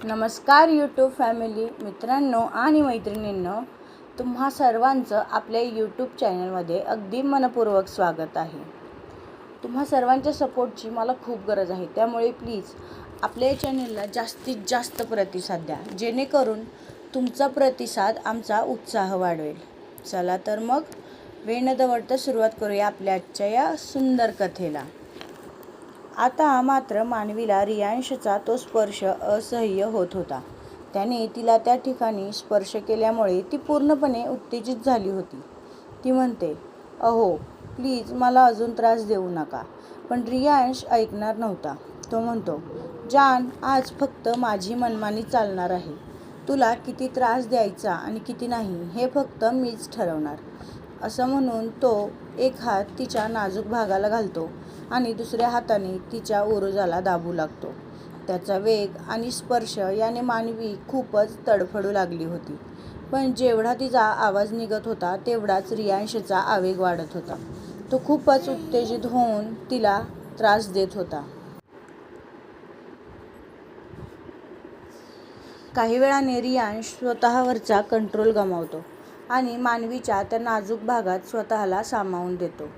नमस्कार YouTube family मित्रांनो आणि मैत्रिणींनो, तुम्हा सर्वांचं आपल्या यूट्यूब चॅनलमध्ये अगदी मनपूर्वक स्वागत आहे. तुम्हा सर्वांच्या सपोर्टची मला खूप गरज आहे, त्यामुळे प्लीज आपल्या चॅनलला जास्तीत जास्त प्रतिसाद द्या, जेणेकरून तुमचा प्रतिसाद आमचा उत्साह वाढवेल. चला तर मग वेळ न दवडता सुरुवात करूया आपल्या आजच्या या सुंदर कथेला. आता मात्र मानवीला रियांशचा तो स्पर्श असह्य होत होता. त्याने तिला त्या ठिकाणी स्पर्श केल्यामुळे ती पूर्णपणे उत्तेजित झाली होती. ती म्हणते, अहो प्लीज मला अजून त्रास देऊ नका. पण रियांश ऐकणार नव्हता. तो म्हणतो, जान, आज फक्त माझी मनमानी चालणार आहे. तुला किती त्रास द्यायचा आणि किती नाही हे फक्त मीच ठरवणार. असं म्हणून तो एक हात तिच्या नाजूक भागाला घालतो आणि दुसऱ्या हाताने तिच्या उरोजाला दाबू लागतो. त्याचा वेग आणि स्पर्श याने मानवी खूपच तडफडू लागली होती. पण जेवढा तिचा आवाज निघत होता तेवढाच रियांशचा आवेग वाढत होता. तो खूपच उत्तेजित होऊन तिला त्रास देत होता. काही वेळाने रियांश स्वतःवरचा कंट्रोल गमावतो आणि मानवीच्या त्या नाजूक भागात स्वतःला सामावून देतो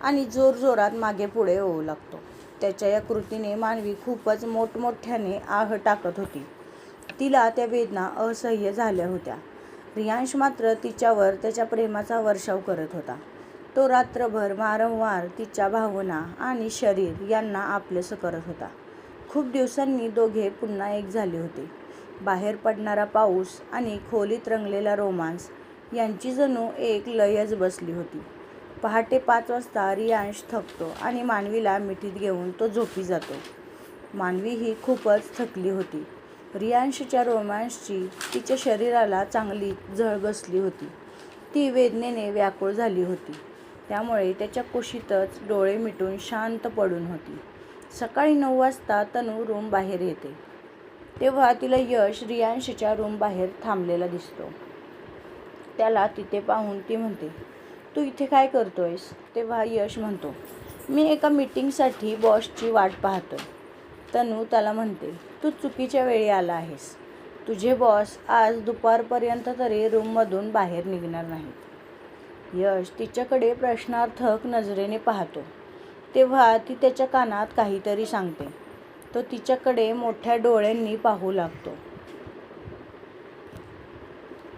आणि जोरजोरात मागे पुढे होऊ लागतो. त्याच्या या कृतीने मानवी खूपच मोठमोठ्याने आह टाकत होती. तिला त्या वेदना असह्य झाल्या होत्या. रियांश मात्र तिच्यावर त्याच्या प्रेमाचा वर्षाव करत होता. तो रात्रभर वारंवार तिच्या भावना आणि शरीर यांना आपलंसं करत होता. खूप दिवसांनी दोघे पुन्हा एक झाले होते. बाहेर पडणारा पाऊस आणि खोलीत रंगलेला रोमांस यांची जणू एक लयच बसली होती. पहाटे 5 वाजता रियांश थकतो आणि मानवीला मिठीत घेऊन तो झोपी जातो. मानवी ही खूपच थकली होती. रियांशच्या रोमांसची तिच्या शरीराला चांगली झळ बसली होती. ती वेदनेने व्याकुळ झाली होती. त्यामुळे त्याच्या कुशीतच डोळे मिटून शांत पडून होती. सकाळी 9 वाजता तनू रूम बाहेर येते. तेव्हा तिला यश रियांशच्या रूम बाहेर थांबलेला दिसतो. त्याला तिथे पाहून ती म्हणते, तू इथे काय करतोयस? तेव्हा यश म्हणतो, मी एका मीटिंगसाठी बॉसची वाट पाहतोय. तनू त्याला म्हणते, तू चुकीच्या वेळी आला आहेस. तुझे बॉस आज दुपारपर्यंत तरी रूममधून बाहेर निघणार नाहीत. यश तिच्याकडे प्रश्नार्थक नजरेने पाहतो. तेव्हा ती त्याच्या कानात काहीतरी सांगते. तो तिच्याकडे मोठ्या डोळ्यांनी पाहू लागतो.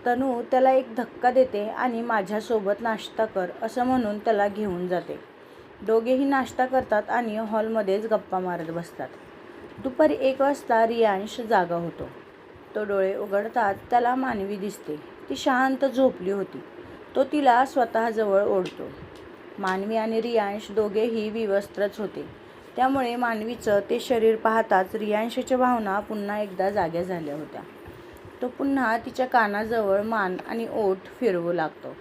तनू त्याला एक धक्का देते आणि माझ्यासोबत नाश्ता कर असं म्हणून त्याला घेऊन जाते. दोघेही नाश्ता करतात आणि हॉलमध्येच गप्पा मारत बसतात. दुपारी 1 वाजता रियांश जागा होतो. तो डोळे उघडताच त्याला मानवी दिसते. ती शांत झोपली होती. तो तिला स्वतःजवळ ओढतो. मानवी आणि रियांश दोघेही विवस्त्रच होते. त्यामुळे मानवीचं ते शरीर पाहताच रियांशच्या भावना पुन्हा एकदा जाग्या झाल्या होत्या. तो पुन्हा तिच्या कानाजवळ मान आणि ओठ फिरवू लागतो.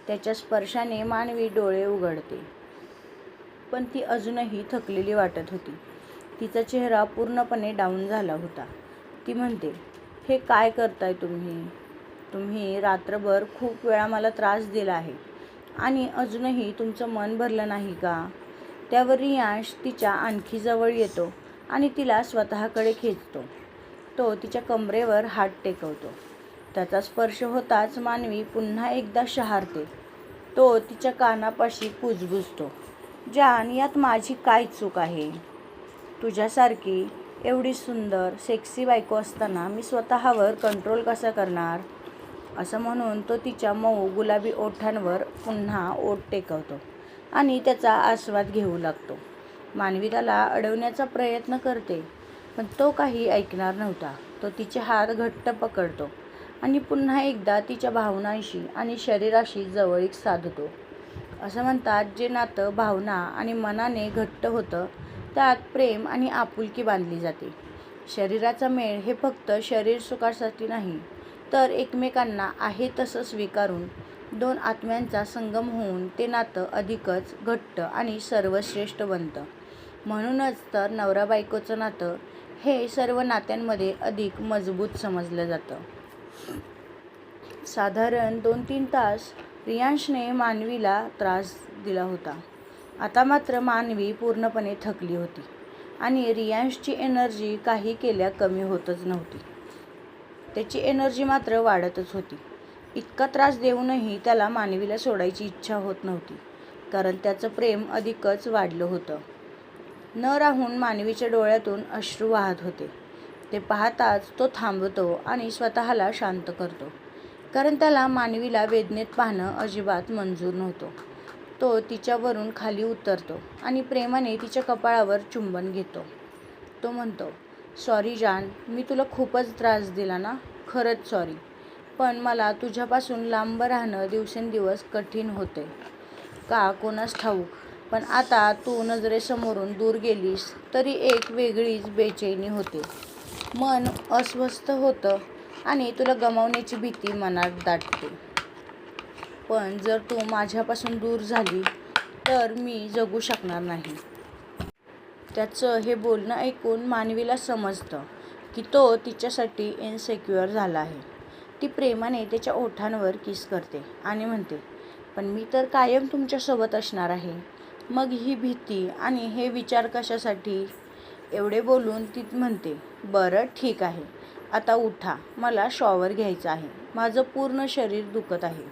त्याच्या स्पर्शाने मानवी डोळे उघडते. पण ती अजूनही थकलेली वाटत होती. तिचा चेहरा पूर्णपणे डाऊन झाला होता. ती म्हणते, हे काय करताय तुम्ही? तुम्ही रात्रभर खूप वेळा मला त्रास दिला आहे आणि अजूनही तुमचं मन भरलं नाही का? त्यावर रियांश तिच्या आणखी जवळ येतो आणि तिला स्वतःकडे खेचतो. तो तिच्या कमरेवर हात टेकवतो. त्याचा स्पर्श होताच मानवी पुन्हा एकदा शहारते. तो तिच्या कानापाशी कुजबुजतो, जान, यात माझी काय चूक आहे? तुझ्यासारखी एवढी सुंदर सेक्सी बायको असताना मी स्वतःवर कंट्रोल कसा करणार? असं म्हणून तो तिच्या मऊ गुलाबी ओठांवर पुन्हा ओठ टेकवतो आणि त्याचा आस्वाद घेऊ लागतो. मानवी त्याला अडवण्याचा प्रयत्न करते, पण तो काही ऐकणार नव्हता. तो तिचे हात घट्ट पकडतो आणि पुन्हा एकदा तिच्या भावनांशी आणि शरीराशी जवळीक साधतो. असं म्हणतात, जे नातं भावना आणि मनाने घट्ट होतं त्यात प्रेम आणि आपुलकी बांधली जाते. शरीराचा मेळ हे फक्त शरीर सुखासाठी नाही, तर एकमेकांना आहे तसं स्वीकारून 2 आत्म्यांचा संगम होऊन ते नातं अधिकच घट्ट आणि सर्वश्रेष्ठ बनतं. म्हणूनच तर नवरा बायकोचं नातं हे सर्व नात्यांमध्ये अधिक मजबूत समजलं जातं. साधारण 2-3 तास रियांशने मानवीला त्रास दिला होता. आता मात्र मानवी पूर्णपणे थकली होती आणि रियांशची एनर्जी काही केल्या कमी होतच नव्हती. त्याची एनर्जी मात्र वाढतच होती. इतका त्रास देऊनही त्याला मानवीला सोडायची इच्छा होत नव्हती, कारण त्याचं प्रेम अधिकच वाढलं होतं. न राहून मानवीच्या डोळ्यातून अश्रू वाहत होते. ते पाहताच तो थांबतो आणि स्वतःला शांत करतो, कारण त्याला मानवीला वेदनेत पाहणं अजिबात मंजूर नव्हतं. तो तिच्यावरून खाली उतरतो आणि प्रेमाने तिच्या कपाळावर चुंबन घेतो. तो म्हणतो, "सॉरी जान, मी तुला खूपच त्रास दिला ना. खरंच सॉरी. पण मला तुझ्यापासून लांब राहणं दिवसेंदिवस कठीण होतंय का कोणास ठाऊक. पण आता तू नजरेसमोरून दूर गेलीस तरी एक वेगळीच बेचैनी होते. मन अस्वस्थ होतं आणि तुला गमावण्याची भीती मनात दाटते. पण जर तू माझ्यापासून दूर झाली तर मी जगू शकणार नाही." त्याचं हे बोलणं ऐकून मानवीला समजतं की तो तिच्यासाठी इन्सेक्युअर झाला आहे. ती प्रेमाने त्याच्या ओठांवर किस करते आणि म्हणते, "पण मी तर कायम तुमच्यासोबत असणार आहे. मग ही भीती आणि हे विचार कशासाठी?" एवढे बोलून ती म्हणते, "बरं ठीक आहे, आता उठा. मला शॉवर घ्यायचा आहे. माझं पूर्ण शरीर दुखत आहे."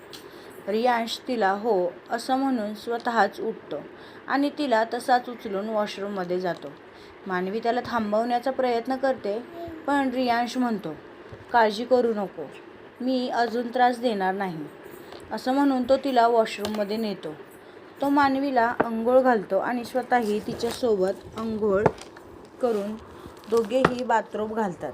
रियांश तिला हो असं म्हणून स्वतःच उठतो आणि तिला तसाच उचलून वॉशरूममध्ये जातो. मानवी त्याला थांबवण्याचा प्रयत्न करते, पण रियांश म्हणतो, "काळजी करू नको, मी अजून त्रास देणार नाही." असं म्हणून तो तिला वॉशरूममध्ये नेतो. तो मानवीला अंघोळ घालतो आणि स्वतःही तिच्यासोबत अंघोळ करून दोघेही बाथरोब घालतात.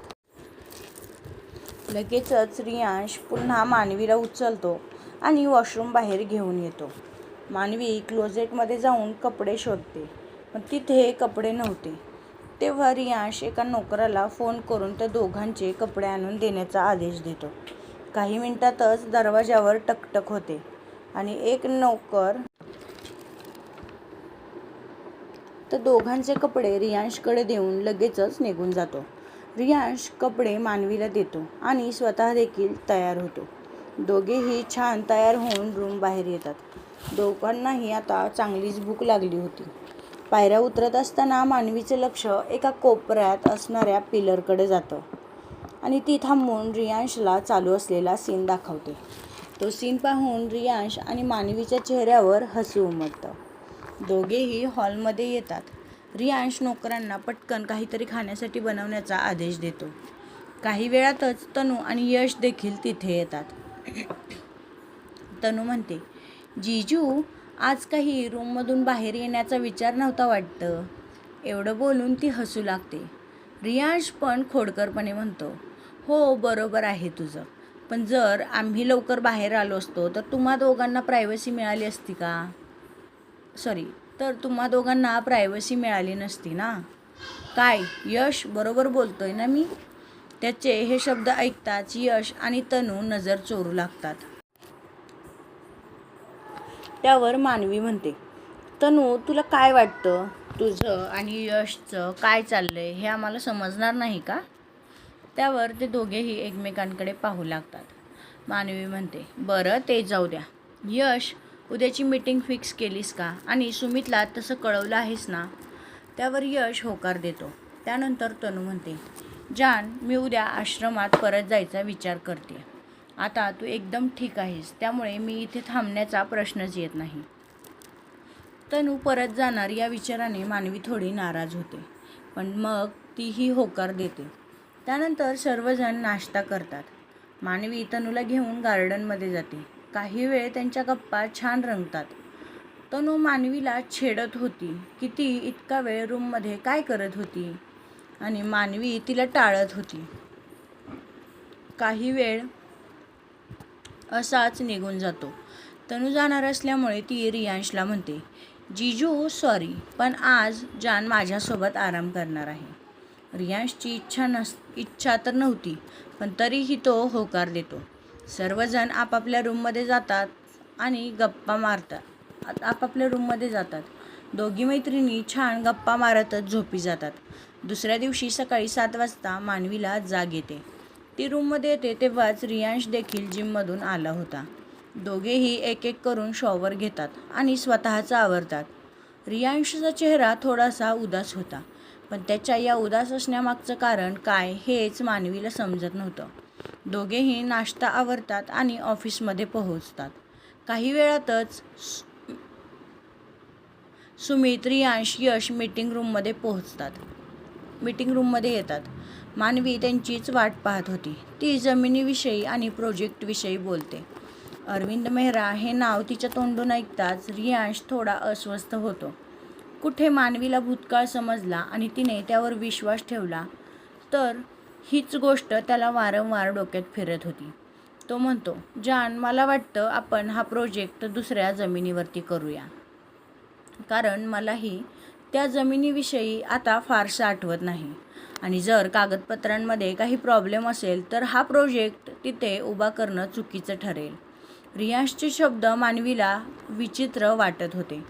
लगेचच रियांश पुन्हा मानवीला उचलतो आणि वॉशरूम बाहेर घेऊन येतो. मानवी क्लोजेटमध्ये जाऊन कपडे शोधते, पण तिथे कपडे नव्हते. तेव्हा रियांश एका नोकराला फोन करून त्या दोघांचे कपडे आणून देण्याचा आदेश देतो. काही मिनिटातच दरवाजावर टकटक होते आणि एक नोकर त्या दोघांचे कपडे रियांशकडे देऊन लगेचच निघून जातो. रियांश कपडे मानवीला देतो आणि स्वतः देखील तयार होतो. दोघेही छान तयार होऊन रूम बाहेर येतात. दोघांनाही आता चांगलीच भूक लागली होती. पायऱ्या उतरत असताना मानवीचं लक्ष एका कोपऱ्यात असणाऱ्या पिलरकडे जातं आणि ती थांबून रियांशला चालू असलेला सीन दाखवते. तो सीन पाहून रियांश आणि मानवीच्या चेहऱ्यावर हसू उमटतं. दोघेही हॉलमध्ये येतात. रियांश नोकरांना पटकन काहीतरी खाण्यासाठी बनवण्याचा आदेश देतो. काही वेळातच तनू आणि यश देखील तिथे येतात. तनू म्हणते, "जीजू, आज काही रूममधून बाहेर येण्याचा विचार नव्हता वाटतं." एवढं बोलून ती हसू लागते. रियांश पण खोडकरपणे म्हणतो, "हो, बरोबर आहे तुझं. पण जर आम्ही लवकर बाहेर आलो असतो तर तुम्हा दोघांना प्रायव्हसी मिळाली असती का? तुम्हा दोघांना प्रायव्हसी मिळाली नसती ना." "काय, यश बरोबर बोलतोय ना मी?" त्याचे हे शब्द ऐकताच यश आणि तनू नजर चोरू लागतात. त्यावर मानवी म्हणते, "तनू, तुला काय वाटतं? तुझं आणि यशचं काय चाललंय हे आम्हाला समजणार नाही का?" त्यावर ते दोघेही एकमेकांकडे पाहू लागतात. मानवी म्हणते, "बरं, ते जाऊ द्या. यश, उद्याची मीटिंग फिक्स केलीस का आणि सुमितला तसं कळवलं आहेस ना?" त्यावर यश होकार देतो. त्यानंतर तनू म्हणते, "जान, मी उद्या आश्रमात परत जायचा विचार करते. आता तू एकदम ठीक आहेस, त्यामुळे मी इथे थांबण्याचा प्रश्नच येत नाही." तनू परत जाणार या विचाराने मानवी थोडी नाराज होते, पण मग तीही होकार देते. त्यानंतर सर्वजण नाश्ता करतात. मानवी तनूला घेऊन गार्डनमध्ये जाते. काही वेळ त्यांच्या गप्पा छान रंगतात. तनू मानवीला छेडत होती की ती इतका वेळ रूममध्ये काय करत होती आणि मानवी तिला टाळत होती. काही वेळ असाच निघून जातो. तनू जाणार असल्यामुळे ती रियांशला म्हणते, "जीजू, सॉरी, पण आज जान माझ्यासोबत आराम करणार आहे." रियांशची इच्छा तर नव्हती, पण तरीही तो होकार देतो. सर्वजण आपापल्या रूममध्ये जातात. दोघी मैत्रिणी छान गप्पा मारतच झोपी जातात. दुसऱ्या दिवशी सकाळी 7 वाजता मानवीला जाग येते. ती रूममध्ये येते तेव्हाच रियांश देखील जिममधून आला होता. दोघेही एक एक करून शॉवर घेतात आणि स्वतःचं आवरतात. रियांशचा चेहरा थोडासा उदास होता, पण त्याच्या या उदास असण्यामागचं कारण काय हेच मानवीला समजत नव्हतं. दोघेही नाश्ता आवरतात आणि ऑफिसमध्ये पोहोचतात. काही वेळातच सुमित, रियांश, यश मीटिंग रूममध्ये येतात. मानवी त्यांचीच वाट पाहत होती. ती जमिनीविषयी आणि प्रोजेक्टविषयी बोलते. अरविंद मेहरा हे नाव तिच्या तोंडून ऐकताच रियांश थोडा अस्वस्थ होतो. कुठे मानवीला भूतकाळ समजला आणि तिने त्यावर विश्वास ठेवला तर हीच गोष्ट त्याला वारंवार डोक्यात फिरत होती. तो म्हणतो, जान, मला वाटतं आपण हा प्रोजेक्ट दुसऱ्या जमिनीवरती करूया. कारण मलाही त्या जमिनीविषयी आता फारसं आठवत नाही आणि जर कागदपत्रांमध्ये काही प्रॉब्लेम असेल तर हा प्रोजेक्ट तिथे उभा करणं चुकीचं ठरेल. रियांशचे शब्द मानवीला विचित्र वाटत होते.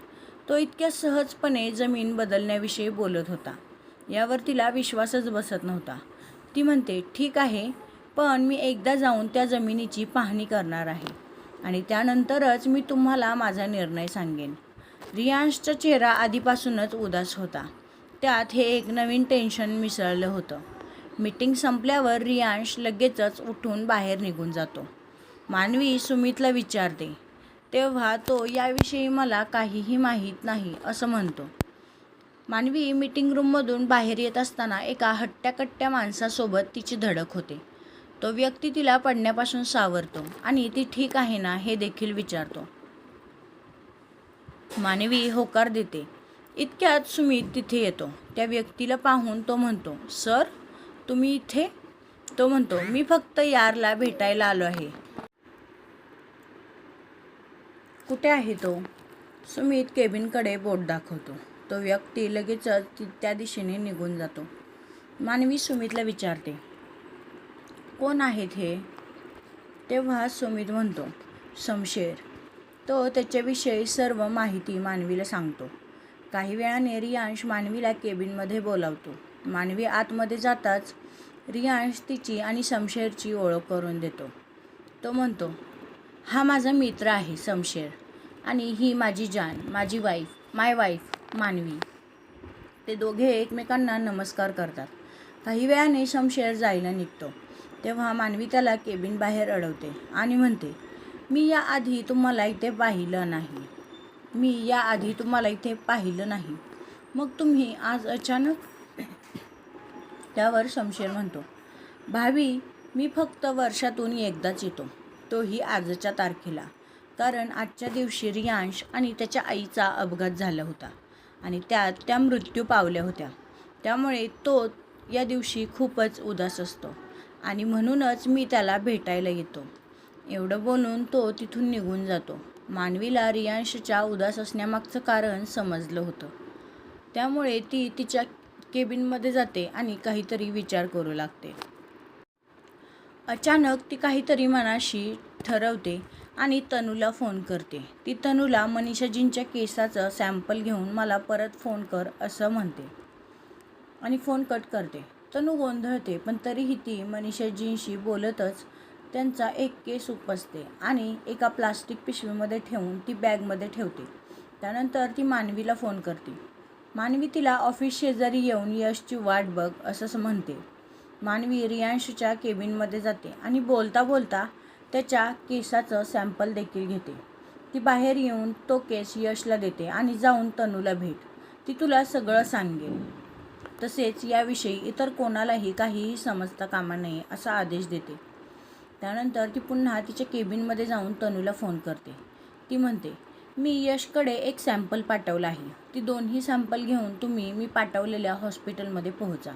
तो इतक्या सहजपणे जमीन बदलण्याविषयी बोलत होता यावर तिला विश्वासच बसत नव्हता. ती म्हणते, ठीक आहे, पण मी एकदा जाऊन त्या जमिनीची पाहणी करणार आहे आणि त्यानंतरच मी तुम्हाला माझा निर्णय सांगेन. रियांशचा चेहरा आधीपासूनच उदास होता. त्यात हे एक नवीन टेन्शन मिसळलं होतं. मीटिंग संपल्यावर रियांश लगेचच उठून बाहेर निघून जातो. मानवी सुमितला विचारते तेव्हा तो याविषयी मला काहीही माहीत नाही असं म्हणतो. मानवी मीटिंग रूममधून बाहेर येत असताना एका हट्ट्याकट्ट्या माणसासोबत तिची धडक होते. तो व्यक्ती तिला पडण्यापासून सावरतो आणि ती ठीक आहे ना हे देखील विचारतो. मानवी होकार देते. इतक्यात सुमित तिथे येतो. त्या व्यक्तीला पाहून तो म्हणतो, सर, तुम्ही इथे? तो म्हणतो, मी फक्त यारला भेटायला आलो आहे. कुठे आहे तो? सुमित केबिनकडे बोट दाखवतो. तो व्यक्ती लगेचच त्या दिशेने निघून जातो. मानवी सुमितला विचारते, कोण आहेत हे? तेव्हा सुमित म्हणतो, शमशेर. तो त्याच्याविषयी सर्व माहिती मानवीला सांगतो. काही वेळाने रियांश मानवीला केबिनमध्ये बोलावतो. मानवी आतमध्ये जाताच रियांश तिची आणि शमशेरची ओळख करून देतो. तो म्हणतो, हा माझा मित्र आहे शमशेर आणि ही माझी जान, माय वाईफ मानवी. ते दोघे एकमेकांना नमस्कार करतात. काही वेळाने शमशेर जायला निघतो. तेव्हा मानवी त्याला केबिन बाहेर अडवते आणि म्हणते, मी याआधी तुम्हाला इथे पाहिलं नाही. मग तुम्ही आज अचानक? त्यावर शमशेर म्हणतो, भाभी, मी फक्त वर्षातून एकदाच येतो, तोही आजच्या तारखेला. कारण आजच्या दिवशी रियांश आणि त्याच्या आईचा अपघात झाला होता आणि त्यात त्या मृत्यू पावल्या होत्या. त्यामुळे तो या दिवशी खूपच उदास असतो आणि म्हणूनच मी त्याला भेटायला येतो. एवढं बोलून तो तिथून निघून जातो. मानवीला रियांशच्या उदास असण्यामागचं कारण समजलं होतं. त्यामुळे ती तिच्या केबिनमध्ये जाते आणि काहीतरी विचार करू लागते. अचानक ती काहीतरी मनाशी ठरवते आणि तनूला फोन करते. ती तनूला मनीषाजींच्या केसाचं सॅम्पल घेऊन मला परत फोन कर असं म्हणते आणि फोन कट करते. तनू गोंधळते, पण तरीही ती मनीषाजींशी बोलतच त्यांचा एक केस उपसते आणि एका प्लास्टिक पिशवीमध्ये ठेवून ती बॅगमध्ये ठेवते. त्यानंतर ती मानवीला फोन करते. मानवी तिला ऑफिस शेजारी येऊन यशची वाट बघ असं म्हणते. मानवी रियांशच्या केबिनमध्ये जाते आणि बोलता बोलता त्याच्या केसाचं सॅम्पल देखील घेते. ती बाहेर येऊन तो केस यशला देते आणि जाऊन तनूला भेट, ती तुला सगळं सांगेल. तसेच याविषयी इतर कोणालाही काहीही समजता कामा नये असा आदेश देते. त्यानंतर ती पुन्हा तिच्या केबिनमध्ये जाऊन तनूला फोन करते. ती म्हणते, मी यशकडे एक सॅम्पल पाठवला आहे. ती दोन्ही सॅम्पल घेऊन तुम्ही मी पाठवलेल्या हॉस्पिटलमध्ये पोहोचा.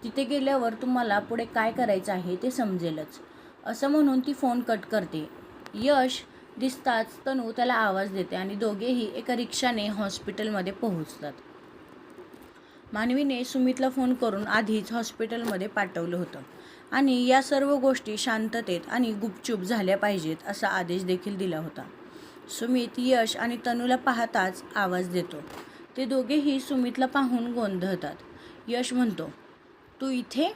तिथे गेल्यावर तुम्हाला पुढे काय करायचं आहे ते समजेलच असं म्हणून ती फोन कट करते. यश दिसताच तनू त्याला आवाज देते आणि दोघेही एका रिक्षाने हॉस्पिटलमध्ये पोहोचतात. मानवीने सुमितला फोन करून आधीच हॉस्पिटलमध्ये पाठवलं होतं आणि या सर्व गोष्टी शांततेत आणि गुपचूप झाल्या पाहिजेत असा आदेश देखील दिला होता. सुमित यश आणि तनूला पाहताच आवाज देतो. ते दोघेही सुमितला पाहून गोंधळतात. यश म्हणतो, तू इथे?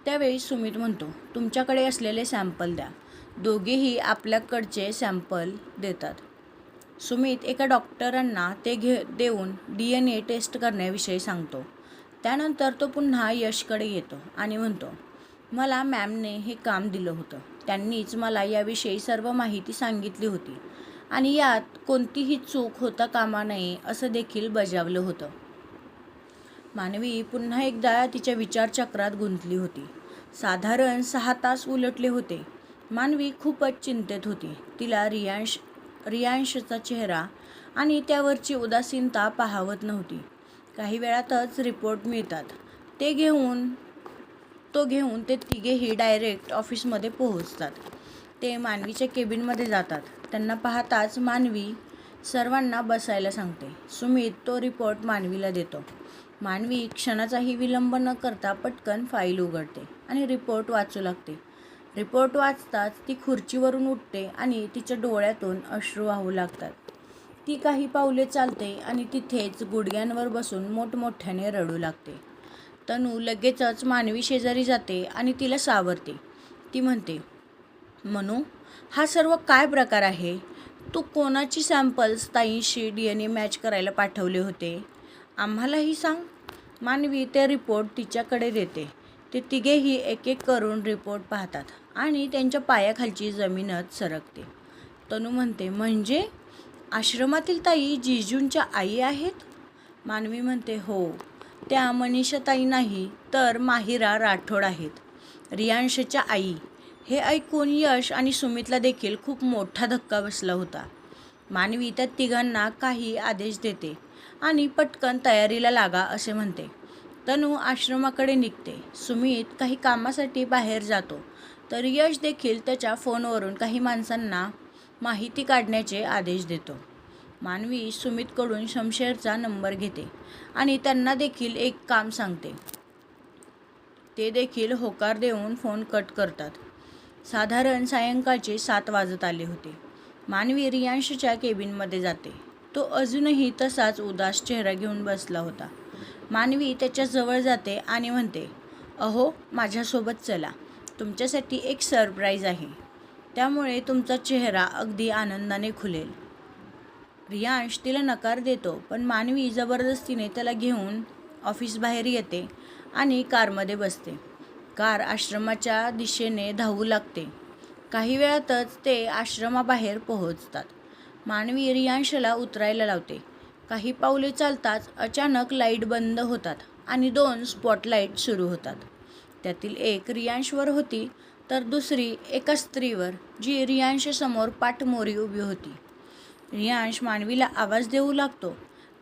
त्यावेळी सुमित म्हणतो, तुमच्याकडे असलेले सॅम्पल द्या. दोघेही आपल्याकडचे सॅम्पल देतात. सुमित एका डॉक्टरांना ते देऊन DNA टेस्ट करण्याविषयी सांगतो. त्यानंतर तो पुन्हा यशकडे येतो आणि म्हणतो, मला मॅमने हे काम दिलं होतं. त्यांनीच मला याविषयी सर्व माहिती सांगितली होती आणि यात कोणतीही चूक होता कामा नये असं देखील बजावलं होतं. मानवी पुन्हा एकदा तिच्या विचारचक्रात गुंतली होती. साधारण 6 तास उलटले होते. मानवी खूपच चिंतेत होती. तिला रियांशचा चेहरा आणि त्यावरची उदासीनता पाहावत नव्हती. काही वेळातच रिपोर्ट मिळतात. तो घेऊन ते तिघेही डायरेक्ट ऑफिसमध्ये पोहोचतात. ते मानवीच्या केबिनमध्ये जातात. त्यांना पाहताच मानवी सर्वांना बसायला सांगते. सुमित तो रिपोर्ट मानवीला देतो. मानवी क्षणाचाही विलंब न करता पटकन फाईल उघडते आणि रिपोर्ट वाचू लागते. रिपोर्ट वाचताच ती खुर्चीवरून उठते आणि तिच्या डोळ्यातून अश्रू वाहू लागतात. ती काही पावले चालते आणि तिथेच गुडघ्यांवर बसून मोठमोठ्याने रडू लागते. तनू लगेचच मानवी शेजारी जाते आणि तिला सावरते. ती म्हणते, मनू, हा सर्व काय प्रकार आहे? तू कोणाची सॅम्पल्स ताईंशी DNA मॅच करायला पाठवले होते? आम्हालाही सांग. मानवी ते रिपोर्ट तिच्याकडे देते. ते तिघेही एक एक करून रिपोर्ट पाहतात आणि त्यांच्या पायाखालची जमीनच सरकते. तनू म्हणते, म्हणजे आश्रमातील ताई जिजूंच्या आई आहेत? मानवी म्हणते, हो. त्या मनीषाताई नाही तर माहिरा राठोड आहेत, रियांशच्या आई. हे ऐकून यश आणि सुमितला देखील खूप मोठा धक्का बसला होता. मानवी त्या तिघांना काही आदेश देते आणि पटकन तयारीला लागा असे म्हणते. तनू आश्रमाकडे निघते. सुमित काही कामासाठी बाहेर जातो तर यश देखील त्याच्या फोनवरून काही माणसांना माहिती काढण्याचे आदेश देतो. मानवी सुमितकडून शमशेरचा नंबर घेते आणि त्यांना देखील एक काम सांगते. ते देखील होकार देऊन फोन कट करतात. साधारण सायंकाळचे 7 वाजत आले होते. मानवी रियांशच्या केबिनमध्ये जाते. तो अजूनही तसाच उदास चेहरा घेऊन बसला होता. मानवी त्याच्या जवळ जाते आणि म्हणते, अहो, माझ्यासोबत चला. तुमच्यासाठी एक सरप्राईज आहे. त्यामुळे तुमचा चेहरा अगदी आनंदाने खुलेल. रियांश तिला नकार देतो, पण मानवी जबरदस्तीने त्याला घेऊन ऑफिसबाहेर येते आणि कारमध्ये बसते. कार आश्रमाच्या दिशेने धावू लागते. काही वेळातच ते आश्रमाबाहेर पोहोचतात. मानवी रियांशला उतरायला लावते. काही पावले चालताच अचानक लाईट बंद होतात आणि 2 स्पॉटलाईट सुरू होतात. त्यातील एक रियांशवर होती तर दुसरी एका स्त्रीवर, जी रियांशसमोर पाठमोरी उभी होती. रियांश मानवीला आवाज देऊ लागतो,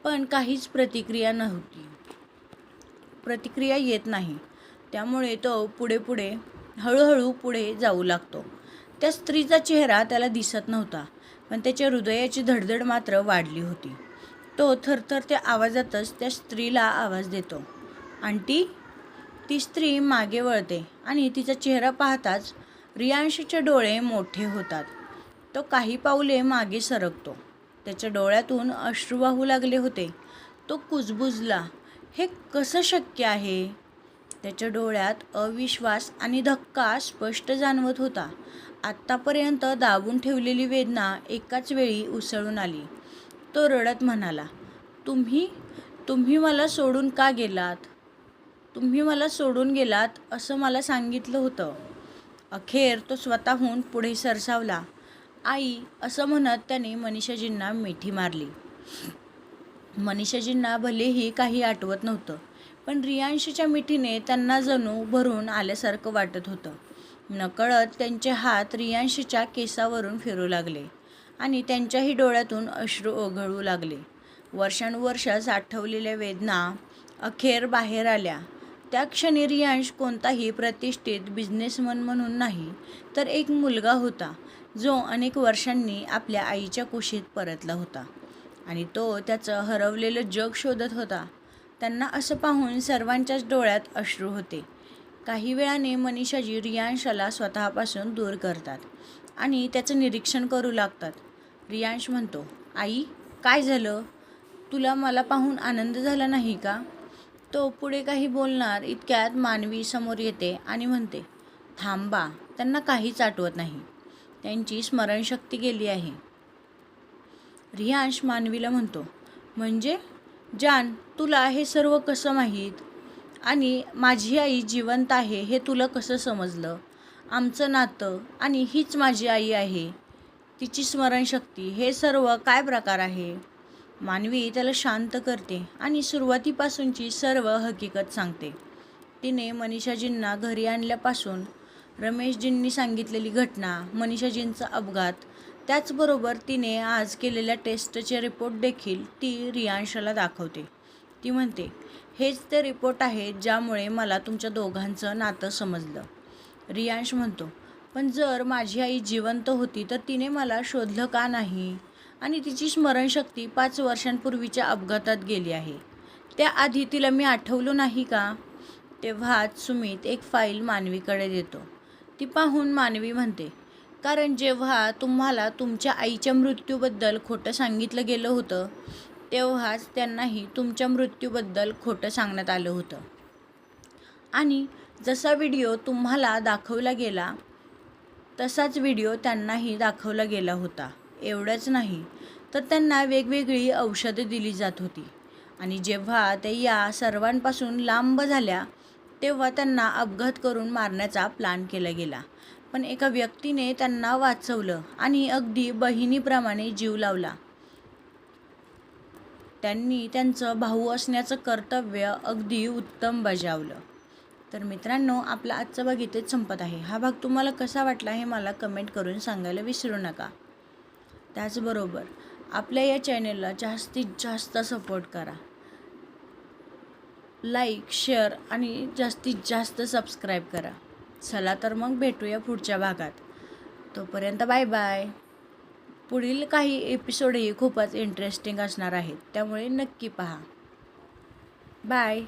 पण काहीच प्रतिक्रिया येत नाही. त्यामुळे तो पुढे हळूहळू पुढे जाऊ लागतो. त्या स्त्रीचा चेहरा त्याला दिसत नव्हता, पण त्याच्या हृदयाची धडधड मात्र वाढली होती. तो थरथरत्या आवाजातच त्या स्त्रीला आवाज देतो, आंटी. ती स्त्री मागे वळते आणि तिचा चेहरा पाहताच रियांशचे डोळे मोठे होतात. तो काही पावले मागे सरकतो. त्याच्या डोळ्यातून अश्रू वाहू लागले होते. तो कुजबुजला, हे कसं शक्य आहे? त्याच्या डोळ्यात अविश्वास आणि धक्का स्पष्ट जाणवत होता. आत्तापर्यंत दाबून ठेवलेली वेदना एकाच वेळी उसळून आली. तो रडत म्हणाला, तुम्ही मला सोडून का गेलात? तुम्ही मला सोडून गेलात असं मला सांगितलं होतं. अखेर तो स्वतःहून पुढे सरसावला. आई, असं म्हणत त्याने मनीषाजींना मिठी मारली. मनीषाजींना भलेही काही आठवत नव्हतं, पण रियांशच्या मिठीने त्यांना जणू भरून आल्यासारखं वाटत होतं. नकळत त्यांचे हात रियांशच्या केसावरून फिरू लागले आणि त्यांच्याही डोळ्यातून अश्रू ओघळू लागले. वर्षानुवर्ष साठवलेल्या वेदना अखेर बाहेर आल्या. त्या क्षणी रियांश कोणताही प्रतिष्ठित बिझनेसमन म्हणून नाही, तर एक मुलगा होता, जो अनेक वर्षांनी आपल्या आईच्या कुशीत परतला होता आणि तो त्याचं हरवलेलं जग शोधत होता. त्यांना असं पाहून सर्वांच्याच डोळ्यात अश्रू होते. काही वेळाने मनीषाजी रियांशला स्वतःपासून दूर करतात आणि त्याचं निरीक्षण करू लागतात. रियांश म्हणतो, आई, काय झालं? तुला मला पाहून आनंद झाला नाही का? तो पुढे काही बोलणार इतक्यात मानवी समोर येते आणि म्हणते, थांबा, त्यांना काहीच आठवत नाही. त्यांची स्मरणशक्ती गेली आहे. रियांश मानवीला म्हणतो, म्हणजे? जान, तुला हे सर्व कसं माहीत? आणि माझी आई जिवंत आहे हे तुला कसं समजलं? आमचं नातं आणि हीच माझी आई आहे, तिची स्मरणशक्ती, हे सर्व काय प्रकार आहे? मानवी त्याला शांत करते आणि सुरुवातीपासूनची सर्व हकीकत सांगते. तिने मनीषाजींना घरी आणल्यापासून, रमेशजींनी सांगितलेली घटना, मनीषाजींचा अपघात, त्याचबरोबर तिने आज केलेल्या टेस्टचे रिपोर्ट देखील ती रियांशला दाखवते. ती म्हणते, हेच ते रिपोर्ट आहेत ज्यामुळे मला तुमच्या दोघांचं नातं समजलं. रियांश म्हणतो, पण जर माझी आई जिवंत होती तर तिने मला शोधलं का नाही? आणि तिची स्मरणशक्ती 5 वर्षांपूर्वीच्या अपघातात गेली आहे. त्याआधी तिला मी आठवलो नाही का? तेव्हाच सुमित एक फाईल मानवीकडे देतो. ती पाहून मानवी म्हणते, कारण जेव्हा तुम्हाला तुमच्या आईच्या मृत्यूबद्दल खोटं सांगितलं गेलं होतं, तेव्हाच त्यांनाही तुमच्या मृत्यूबद्दल खोटं सांगण्यात आलं होतं. आणि जसा व्हिडिओ तुम्हाला दाखवला गेला तसाच व्हिडिओ त्यांनाही दाखवला गेला होता. एवढंच नाही तर त्यांना वेगवेगळी औषधं दिली जात होती. आणि जेव्हा ते या सर्वांपासून लांब झाल्या तेव्हा त्यांना अपघात करून मारण्याचा प्लॅन केला गेला. पण एका व्यक्तीने त्यांना वाचवलं आणि अगदी बहिणीप्रमाणे जीव लावला. त्यांनी त्यांचं भाऊ असण्याचं कर्तव्य अगदी उत्तम बजावलं. तर मित्रांनो, आपला आजचा भाग इथेच संपत आहे. हा भाग तुम्हाला कसा वाटला हे मला कमेंट करून सांगायला विसरू नका. त्याचबरोबर आपल्या या चॅनेलला जास्तीत जास्त सपोर्ट करा. लाईक, शेअर आणि जास्तीत जास्त सबस्क्राईब करा. चला तर मग भेटूया पुढच्या भागात. तोपर्यंत बाय बाय. पुढील काही एपिसोडही खूपच इंटरेस्टिंग असणार आहेत, त्यामुळे नक्की पहा. बाय.